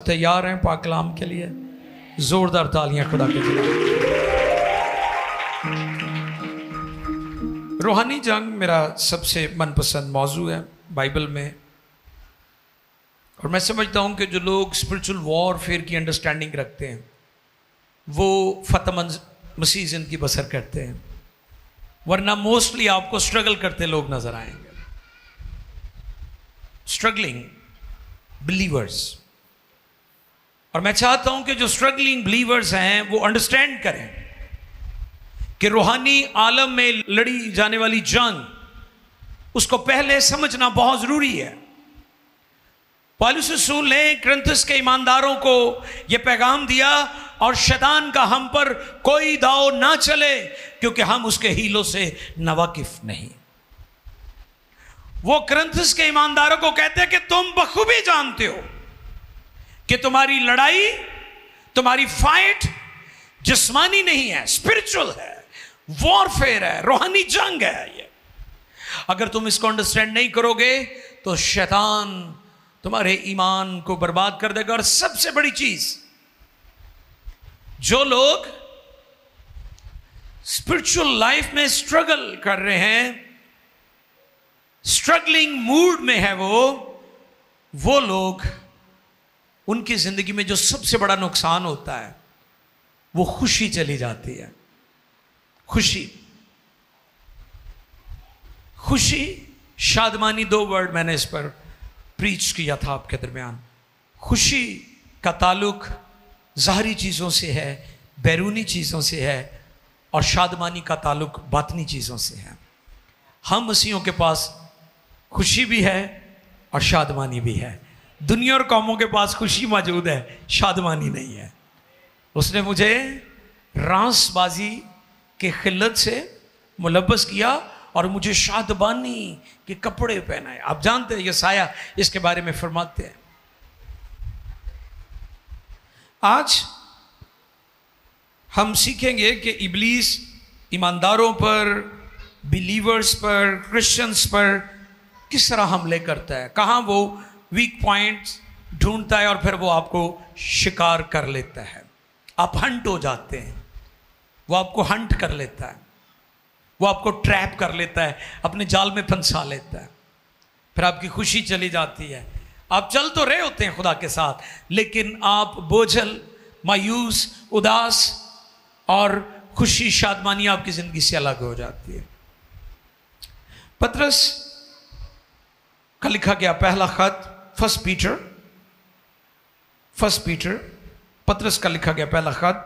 تیار ہیں پاک کلام کے لیے؟ زوردار تالیاں خدا کے لیے۔ روحانی جنگ میرا سب سے من پسند موضوع ہے بائبل میں، اور میں سمجھتا ہوں کہ جو لوگ اسپرچل وار فیئر کی انڈرسٹینڈنگ رکھتے ہیں وہ فتح مسیح زندگی بسر کرتے ہیں، ورنہ موسٹلی آپ کو اسٹرگل کرتے لوگ نظر آئیں گے، اسٹرگلنگ بلیورز۔ اور میں چاہتا ہوں کہ جو اسٹرگلنگ بلیورز ہیں وہ انڈرسٹینڈ کریں کہ روحانی عالم میں لڑی جانے والی جنگ، اس کو پہلے سمجھنا بہت ضروری ہے۔ پالوس رسول نے کرنتھس کے ایمانداروں کو یہ پیغام دیا، اور شیطان کا ہم پر کوئی داؤ نہ چلے کیونکہ ہم اس کے ہیلوں سے ناواقف نہیں۔ وہ کرنتھس کے ایمانداروں کو کہتے ہیں کہ تم بخوبی جانتے ہو کہ تمہاری لڑائی، تمہاری فائٹ جسمانی نہیں ہے، اسپرچل ہے، وارفیئر ہے، روحانی جنگ ہے یہ۔ اگر تم اس کو انڈرسٹینڈ نہیں کرو گے تو شیطان تمہارے ایمان کو برباد کر دے گا۔ اور سب سے بڑی چیز، جو لوگ اسپرچل لائف میں اسٹرگل کر رہے ہیں، اسٹرگلنگ موڈ میں ہے وہ لوگ، ان کی زندگی میں جو سب سے بڑا نقصان ہوتا ہے وہ خوشی چلی جاتی ہے۔ خوشی شادمانی، دو ورڈ میں نے اس پر پریچ کیا تھا آپ کے درمیان۔ خوشی کا تعلق ظاہری چیزوں سے ہے، بیرونی چیزوں سے ہے، اور شادمانی کا تعلق باطنی چیزوں سے ہے۔ ہم مسیحیوں کے پاس خوشی بھی ہے اور شادمانی بھی ہے۔ دنیا اور قوموں کے پاس خوشی موجود ہے، شادمانی نہیں ہے۔ اس نے مجھے رانس بازی کے خلت سے ملبس کیا اور مجھے شادمانی کے کپڑے پہنائے۔ آپ جانتے ہیں یسایہ اس کے بارے میں فرماتے ہیں۔ آج ہم سیکھیں گے کہ ابلیس ایمانداروں پر، بلیورز پر، کرسچنز پر کس طرح حملے کرتا ہے، کہاں وہ ویک پوائنٹس ڈھونڈتا ہے اور پھر وہ آپ کو شکار کر لیتا ہے۔ آپ ہنٹ ہو جاتے ہیں، وہ آپ کو ہنٹ کر لیتا ہے، وہ آپ کو ٹریپ کر لیتا ہے، اپنے جال میں پھنسا لیتا ہے، پھر آپ کی خوشی چلی جاتی ہے۔ آپ چل تو رہے ہوتے ہیں خدا کے ساتھ، لیکن آپ بوجھل، مایوس، اداس، اور خوشی شادمانی آپ کی زندگی سے الگ ہو جاتی ہے۔ پطرس کا لکھا گیا پہلا خط، فرسٹ پیٹر، پطرس کا لکھا گیا پہلا خط،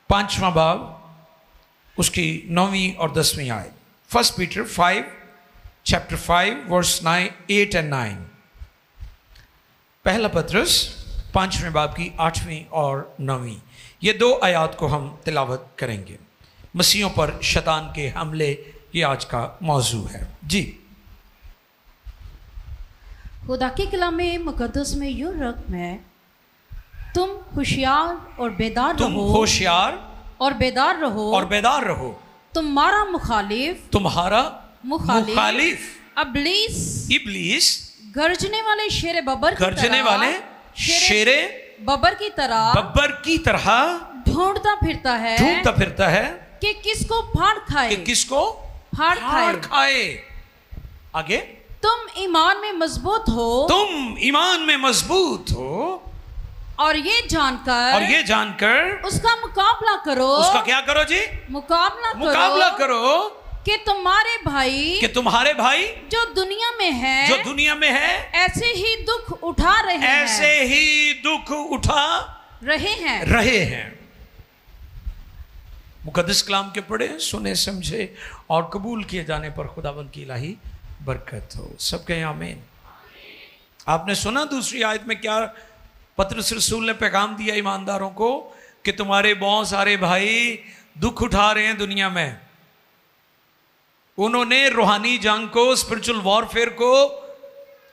5واں باب، اس کی 9ویں اور 10ویں آیت۔ First Peter 5 chapter 5 verse 8 and 9۔ پہلا پطرس 5ویں باب کی 8ویں اور 9ویں، یہ دو آیات کو ہم تلاوت کریں گے۔ مسیحوں پر شیطان کے حملے، یہ آج کا موضوع ہے۔ جی، خدا کے کلام مقدس میں یوں رقم ہے، تم ہوشیار اور بیدار رہو، تم ہوشیار اور بیدار رہو، تمہارا مخالف ابلیس گرجنے والے شیر ببر کی طرح ڈھونڈتا پھرتا ہے کہ کس کو پھاڑ کھائے۔ آگے، تم ایمان میں مضبوط ہو اور یہ جان کر اس کا مقابلہ کرو۔ اس کا کیا کرو جی؟ مقابلہ کرو کہ تمہارے بھائی جو دنیا میں ہے ایسے ہی دکھ اٹھا رہے ہیں۔ مقدس کلام کے پڑھے، سنے، سمجھے اور قبول کیے جانے پر خداوند کی الہی برکت ہو۔ سب کہیں آمین۔ آپ نے سنا دوسری آیت میں کیا پطرس رسول نے پیغام دیا ایمانداروں کو، کہ تمہارے بہت سارے بھائی دکھ اٹھا رہے ہیں دنیا میں۔ انہوں نے روحانی جنگ کو، اسپرچل وارفیئر کو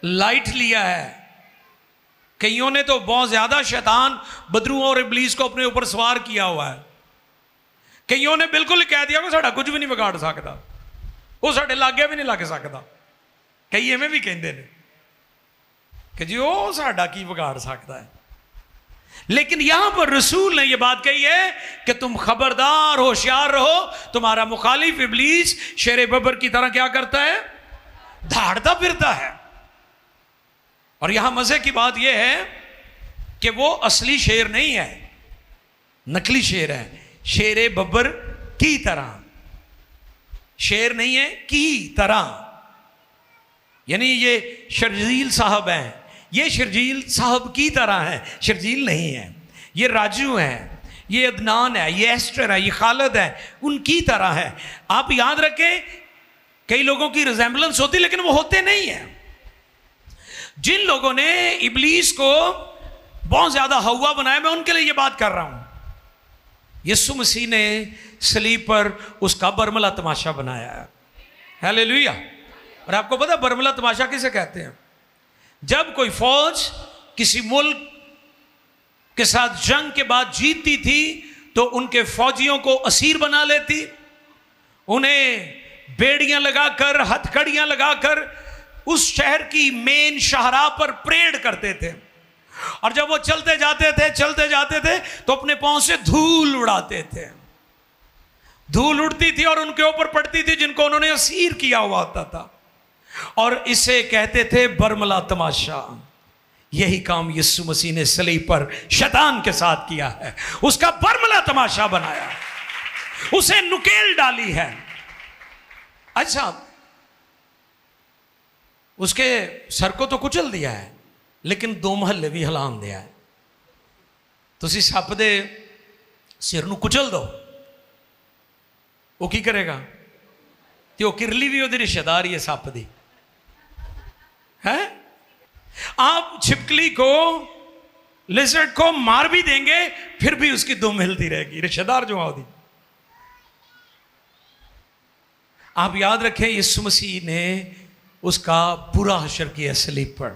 لائٹ لیا ہے۔ کئیوں نے تو بہت زیادہ شیطان، بدروؤں اور ابلیس کو اپنے اوپر سوار کیا ہوا ہے۔ کئیوں نے بالکل کہہ دیا کہ ساڑھا کچھ بھی نہیں بگاڑ سکتا، وہ ساڑھے لاگے بھی نہیں لگ سکتا۔ کئی ایویں بھی کہندے نے کہ جی وہ ساڑھا کی بگاڑ سکتا ہے۔ لیکن یہاں پر رسول نے یہ بات کہی ہے کہ تم خبردار ہوشیار رہو، تمہارا مخالف ابلیس شیر ببر کی طرح کیا کرتا ہے؟ دھاڑتا پھرتا ہے. اور یہاں مزے کی بات یہ ہے کہ وہ اصلی شیر نہیں ہے، نقلی شیر ہے. شیر ببر کی طرح، شیر نہیں ہے کی طرح. یعنی یہ شرجیل صاحب ہیں، یہ شرجیل صاحب کی طرح ہے، شرجیل نہیں ہے. یہ راجو ہے، یہ عدنان ہے، یہ ایسٹر ہے، یہ خالد ہے، ان کی طرح ہے. آپ یاد رکھیں کئی لوگوں کی ریزیمبلنس ہوتی لیکن وہ ہوتے نہیں ہیں. جن لوگوں نے ابلیس کو بہت زیادہ ہوا بنایا، میں ان کے لیے یہ بات کر رہا ہوں. یسوع مسیح نے صلیب پر اس کا برملا تماشا بنایا ہے. ہیلیلویا. اور آپ کو پتا برملا تماشا کسے کہتے ہیں؟ جب کوئی فوج کسی ملک کے ساتھ جنگ کے بعد جیتتی تھی تو ان کے فوجیوں کو اسیر بنا لیتی، انہیں بیڑیاں لگا کر، ہتھکڑیاں لگا کر اس شہر کی مین شاہراہ پر پریڈ کرتے تھے. اور جب وہ چلتے جاتے تھے تو اپنے پاؤں سے دھول اڑاتے تھے. دھول اڑتی تھی اور ان کے اوپر پڑتی تھی جن کو انہوں نے اسیر کیا ہوا ہوتا تھا، اور اسے کہتے تھے برملا تماشا. یہی کام یسوع مسیح نے صلیب پر شیطان کے ساتھ کیا ہے. اس کا برملا تماشا بنایا، اسے نکیل ڈالی ہے. اچھا، اس کے سر کو تو کچل دیا ہے لیکن 2 محلے بھی ہلان دیا ہے. تسی سپ دے سر نو کچل دو، وہ کی کرے گا؟ تے وہ کرلی بھی وہ رشتہ دار ہی ہے سپ دی ہے. آپ چھپکلی کو، لیزرڈ کو مار بھی دیں گے پھر بھی اس کی دم ہلتی رہے گی، رشتہ دار جو ہوتی. آپ یاد رکھیں یسوع مسیح نے اس کا پورا حشر کیا صلیب پر.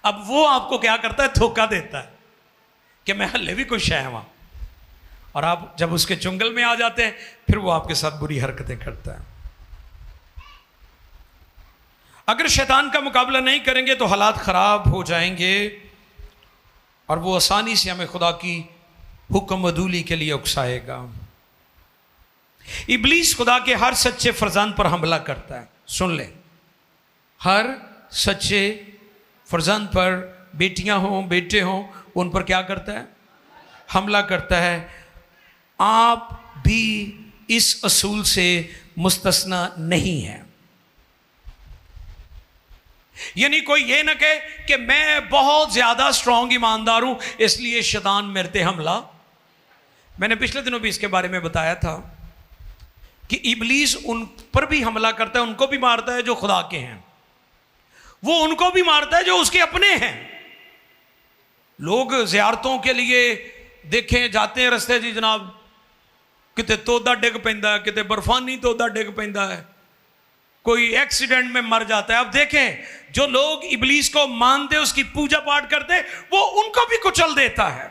اب وہ آپ کو کیا کرتا ہے؟ دھوکہ دیتا ہے کہ میں ہلے بھی کچھ ہے وہاں، اور آپ جب اس کے چنگل میں آ جاتے ہیں پھر وہ آپ کے ساتھ بری حرکتیں کرتا ہے. اگر شیطان کا مقابلہ نہیں کریں گے تو حالات خراب ہو جائیں گے، اور وہ آسانی سے ہمیں خدا کی حکم عدولی کے لیے اکسائے گا. ابلیس خدا کے ہر سچے فرزند پر حملہ کرتا ہے. سن لیں، ہر سچے فرزند پر، بیٹیاں ہوں بیٹے ہوں، ان پر کیا کرتا ہے؟ حملہ کرتا ہے. آپ بھی اس اصول سے مستثنا نہیں ہیں. یعنی کوئی یہ نہ کہے کہ میں بہت زیادہ سٹرونگ ایماندار ہوں اس لیے شیطان میرے تے حملہ. میں نے پچھلے دنوں بھی اس کے بارے میں بتایا تھا کہ ابلیس ان پر بھی حملہ کرتا ہے، ان کو بھی مارتا ہے جو خدا کے ہیں، وہ ان کو بھی مارتا ہے جو اس کے اپنے ہیں. لوگ زیارتوں کے لیے دیکھیں جاتے ہیں رستے، جی جناب کتے تودا ڈگ پیندا ہے، کتے برفانی تودا ڈگ پیندا ہے، کوئی ایکسیڈنٹ میں مر جاتا ہے. اب دیکھیں جو لوگ ابلیس کو مانتے، اس کی پوجا پاٹ کرتے، وہ ان کو بھی کچل دیتا ہے.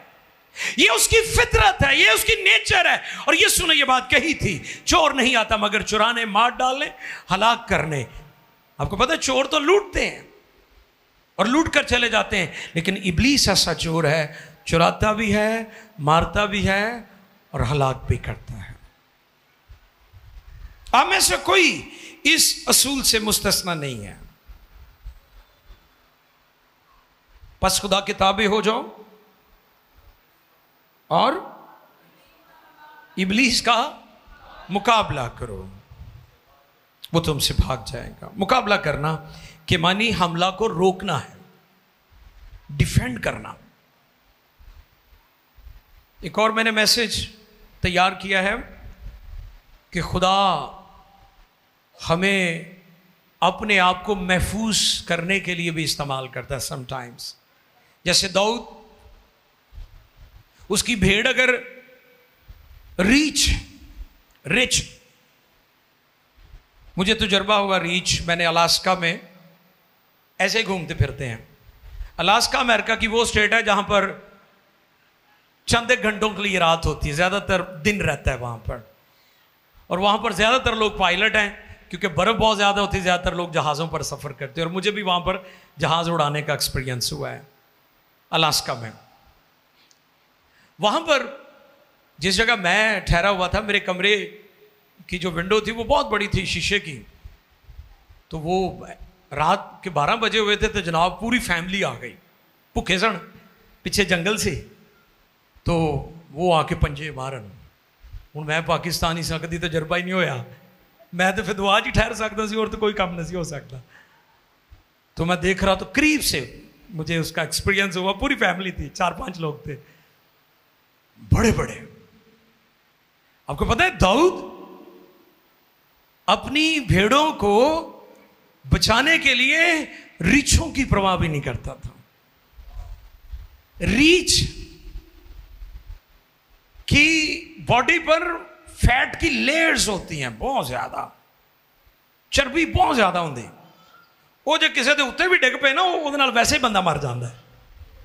یہ اس کی فطرت ہے، یہ اس کی نیچر ہے. اور یسوع نے یہ بات کہی تھی، چور نہیں آتا مگر چرانے، مار ڈالنے، ہلاک کرنے. آپ کو پتہ ہے چور تو لوٹتے ہیں اور لوٹ کر چلے جاتے ہیں، لیکن ابلیس ایسا چور ہے، چراتا بھی ہے، مارتا بھی ہے اور ہلاک بھی کرتا ہے. آپ میں سے کوئی اس اصول سے مستثنا نہیں ہے. پس خدا کے تابع ہو جاؤ اور ابلیس کا مقابلہ کرو، وہ تم سے بھاگ جائے گا. مقابلہ کرنا کہ معنی حملہ کو روکنا ہے، ڈیفینڈ کرنا. ایک اور میں نے میسج تیار کیا ہے کہ خدا ہمیں اپنے آپ کو محفوظ کرنے کے لیے بھی استعمال کرتا ہے سم ٹائمز. جیسے داؤد، اس کی بھیڑ اگر ریچ، مجھے تجربہ ہوا ریچ، میں نے الاسکا میں ایسے ہی گھومتے پھرتے ہیں. الاسکا امریکہ کی وہ اسٹیٹ ہے جہاں پر چند ایک گھنٹوں کے لیے رات ہوتی ہے، زیادہ تر دن رہتا ہے وہاں پر. اور وہاں پر زیادہ تر لوگ پائلٹ ہیں کیونکہ برف بہت زیادہ ہوتی ہے، زیادہ تر لوگ جہازوں پر سفر کرتے ہیں. اور مجھے بھی وہاں پر جہاز اڑانے کا ایکسپیرینس ہوا ہے الاسکا میں. وہاں پر جس جگہ میں ٹھہرا ہوا تھا، میرے کمرے کی جو ونڈو تھی وہ بہت بڑی تھی شیشے کی، تو وہ رات کے 12 بجے ہوئے تھے تو جناب پوری فیملی آ گئی، بھوکے سن پیچھے جنگل سے، تو وہ آ کے پنجے مارن. ہوں میں پاکستانی سا کدی تجربہ ہی نہیں ہویا، میں تو پھر دعا جی ٹھہر سکتا سی اور تو کوئی کام نہیں ہو سکتا. تو میں دیکھ رہا تو قریب سے مجھے اس کا ایکسپیرینس ہوا. پوری فیملی تھی، 4-5 لوگ تھے بڑے بڑے. آپ کو پتا ہے داؤد اپنی بھیڑوں کو بچانے کے لیے ریچھوں کی پرواہ بھی نہیں کرتا تھا. ریچھ کی باڈی پر فیٹ کی لیئرز ہوتی ہیں بہت زیادہ، چربی بہت زیادہ ہوندی. وہ جو کسی دے اتنے بھی ڈگ پے نا وہ نال ویسے ہی بندہ مر جاتا ہے.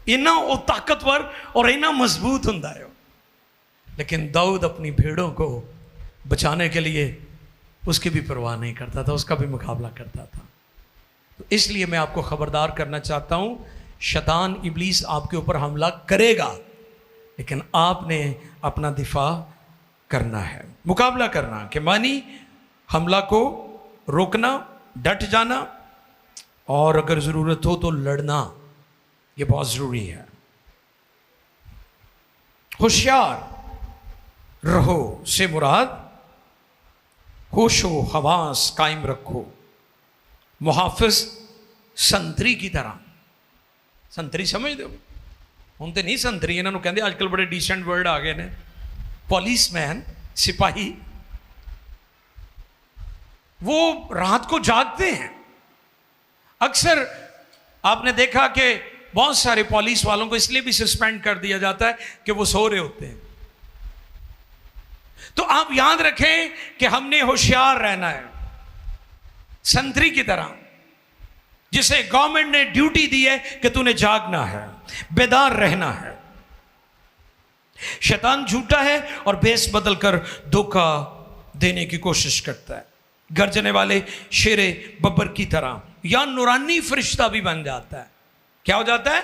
اینا وہ طاقتور اور اینا مضبوط ہوندا ہے. لیکن داؤد اپنی بھیڑوں کو بچانے کے لیے اس کی بھی پرواہ نہیں کرتا تھا، اس کا بھی مقابلہ کرتا تھا. تو اس لیے میں آپ کو خبردار کرنا چاہتا ہوں، شیطان ابلیس آپ کے اوپر حملہ کرے گا، لیکن آپ نے اپنا دفاع کرنا ہے، مقابلہ کرنا، کہ مانی حملہ کو روکنا، ڈٹ جانا، اور اگر ضرورت ہو تو لڑنا. یہ بہت ضروری ہے. ہوشیار رہو سے مراد ہوش و حواس قائم رکھو، محافظ سنتری کی طرح. سنتری سمجھ دو ہوں تو نہیں سنتری، انہوں کہتے آج کل بڑے ڈیسنٹ ورڈ آ گئے نے. پولیس مین، سپاہی، وہ رات کو جاگتے ہیں. اکثر آپ نے دیکھا کہ بہت سارے پولیس والوں کو اس لیے بھی سسپینڈ کر دیا جاتا ہے کہ وہ سو رہے ہوتے ہیں. تو آپ یاد رکھیں کہ ہم نے ہوشیار رہنا ہے، سنتری کی طرح، جسے گورنمنٹ نے ڈیوٹی دی ہے کہ تو نے جاگنا ہے، بیدار رہنا ہے. شیطان جھوٹا ہے اور بیس بدل کر دھوکہ دینے کی کوشش کرتا ہے. گرجنے والے شیر ببر کی طرح یا نورانی فرشتہ بھی بن جاتا ہے. کیا ہو جاتا ہے؟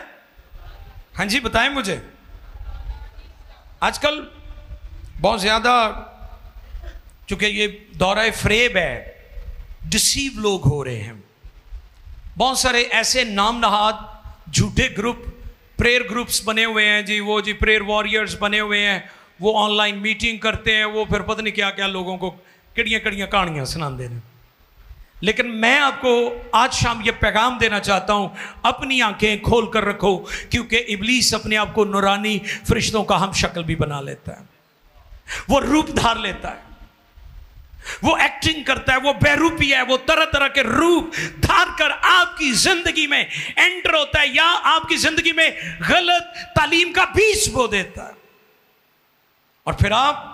ہاں جی بتائیں مجھے. آج کل بہت زیادہ چونکہ یہ دورہ فریب ہے، ڈسیو لوگ ہو رہے ہیں. بہت سارے ایسے نام نہاد جھوٹے گروپ، پریئر گروپس بنے ہوئے ہیں جی، وہ جی پریئر وارئرز بنے ہوئے ہیں، وہ آن لائن میٹنگ کرتے ہیں، وہ پھر پتہ نہیں کیا کیا لوگوں کو کڑیاں کڑیاں کہانیاں سناندے ہیں. لیکن میں آپ کو آج شام یہ پیغام دینا چاہتا ہوں، اپنی آنکھیں کھول کر رکھو، کیونکہ ابلیس اپنے آپ کو نورانی فرشتوں کا ہم شکل بھی بنا لیتا ہے، وہ روپ دھار لیتا ہے، وہ ایکٹنگ کرتا ہے، وہ بے روپی ہے، وہ طرح طرح کے روپ دھار کر آپ کی زندگی میں انٹر ہوتا ہے، یا آپ کی زندگی میں غلط تعلیم کا بیج بو دیتا ہے. اور پھر آپ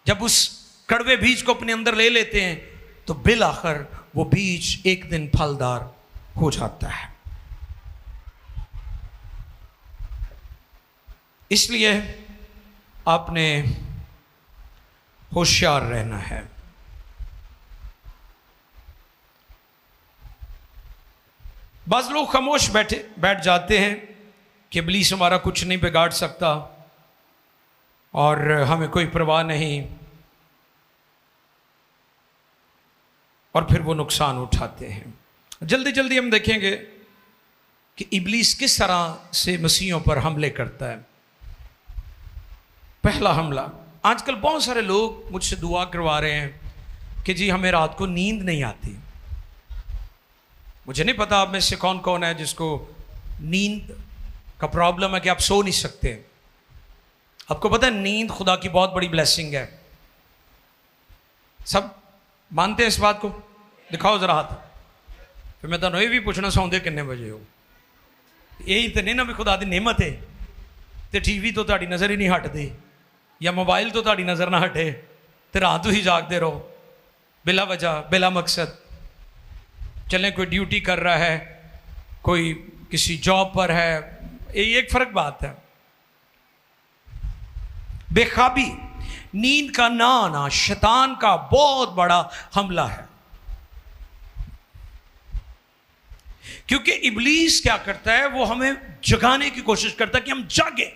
جب اس کڑوے بیج کو اپنے اندر لے لیتے ہیں تو بالآخر وہ بیج ایک دن پھلدار ہو جاتا ہے. اس لیے آپ نے ہوشیار رہنا ہے. بعض لوگ خاموش بیٹھ جاتے ہیں کہ ابلیس ہمارا کچھ نہیں بگاڑ سکتا اور ہمیں کوئی پرواہ نہیں، اور پھر وہ نقصان اٹھاتے ہیں. جلدی جلدی ہم دیکھیں گے کہ ابلیس کس طرح سے مسیحوں پر حملے کرتا ہے. پہلا حملہ، آج کل بہت سارے لوگ مجھ سے دعا کروا رہے ہیں کہ جی ہمیں رات کو نیند نہیں آتی. مجھے نہیں پتا آپ میں سے کون کون ہے جس کو نیند کا پرابلم ہے کہ آپ سو نہیں سکتے. آپ کو پتا ہے نیند خدا کی بہت بڑی بلیسنگ ہے. سب مانتے ہیں اس بات کو؟ دکھاؤ ذرا ہاتھ. پھر میں تمہیں یہ بھی پوچھنا سوندے کنے بجے ہو. یہی تو نہیں نا بھی خدا دی نعمت ہے تے ٹی وی تو تہاڈی نظر ہی نہیں ہٹدی یا موبائل تو تہاڈی نظر نہ ہٹے تے رات ہی جاگتے رہو بلا وجہ بلا مقصد. چلیں کوئی ڈیوٹی کر رہا ہے، کوئی کسی جاب پر ہے، یہ ایک فرق بات ہے. بے خوابی، نیند کا نہ آنا شیطان کا بہت بڑا حملہ ہے. کیونکہ ابلیس کیا کرتا ہے، وہ ہمیں جگانے کی کوشش کرتا ہے کہ ہم جاگیں.